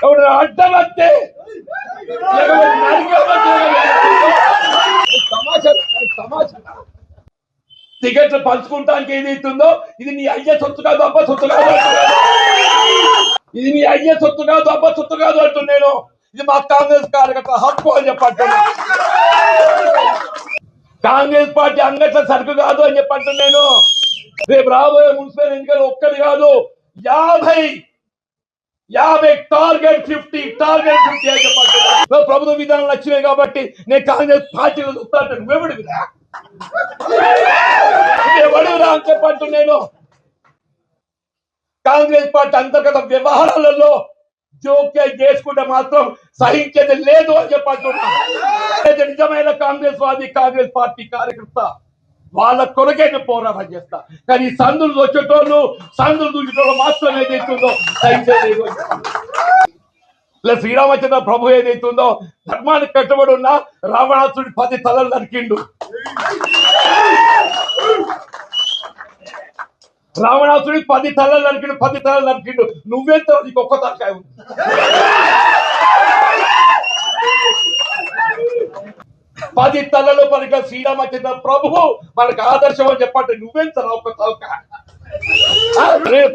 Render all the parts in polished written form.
ఎవడు అడ్డం వస్తే టికెట్లు పంచుకుంటానికి ఏదైతుందో ఇది నీ అయ్యే సొత్తు కాదు, అబ్బ సొత్తు కాదు. ఇది నీ అయ్యే సొత్తు కాదు, అబ్బ సొత్తు కాదు అంటున్నాను. ఇది మా కాంగ్రెస్ కార్యకర్త హక్కు అని చెప్పంటున్నా. కాంగ్రెస్ పార్టీ అంగట్ల సరుకు కాదు అని చెప్పంటున్నాను. రేపు రాబోయే మున్సిపల్ ఎన్నికలు ఒక్కటి కాదు, 50 టార్గెట్ 50 అని చెప్పంటున్నా. ప్రభుత్వ విధానాలు వచ్చినాయి కాబట్టి నేను కాంగ్రెస్ పార్టీలో చూస్తాను. నువ్వెవడివిరా అని చెప్పంటున్నాను. కాంగ్రెస్ పార్టీ అంతర్గత వ్యవహారాలలో జోక్యం చేసుకుంటే మాత్రం సహించేది లేదు అని చెప్పంటున్నా. నిజమైన కాంగ్రెస్ వాది, కాంగ్రెస్ పార్టీ కార్యకర్త వాళ్ళ కొరకే పోరాటం చేస్తా. కానీ సందులు వచ్చేటోళ్ళు, సందులు దూచేటోళ్ళు మాత్రం ఏదైతుందో సహించేది. శ్రీరామచంద్ర ప్రభు ఏదైతుందో ధర్మానికి కట్టుబడి ఉన్న రావణాసుడి 10 తలలు నరికిండు. రావణాసుడి 10 తలలు నరికిండు. నువ్వెంత నీకు ఒక్క తలకాయ ఉంది. పది తలలో పలిక శ్రీరామచంద్ర ప్రభువు మనకు ఆదర్శం అని చెప్పండి. నువ్వెంత ఒక్క తలకాయ.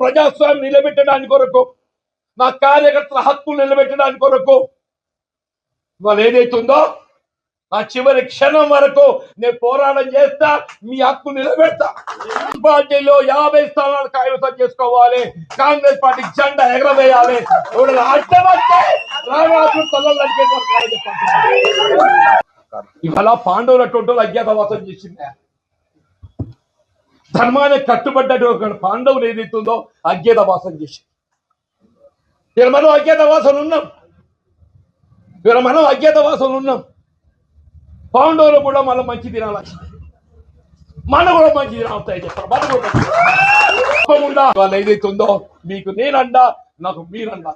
ప్రజాస్వామ్యం నిలబెట్టడానికి కొరకు, నా కార్యకర్తల హక్కులు నిలబెట్టడానికి కొరకు వాళ్ళు ఏదైతుందో ఆ చివరి క్షణం వరకు నేను పోరాటం చేస్తా, మీ హక్కు నిలబెడతా. పార్టీలో 50 స్థానాలు కైవసం చేసుకోవాలి. కాంగ్రెస్ పార్టీ జెండా ఎగరవేయాలి. అడ్డమంటే ఇవాళ పాండవులు అటువంటి అజ్ఞాతవాసం చేసింది. ధర్మానికి కట్టుబడ్డటువంటి పాండవులు ఏదైతుందో అజ్ఞాతవాసం చేసింది. ఇక్కడ మనం అజ్ఞాతవాసం ఉన్నాం. పాండవులు కూడా మనం మంచి దినాలు మన కూడా మంచి దినాలు వస్తాయి చెప్పారు. మన కూడా వాళ్ళు ఏదైతుందో మీకు నేనండా, నాకు మీరన్నా.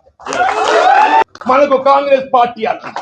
మనకు కాంగ్రెస్ పార్టీ అన్న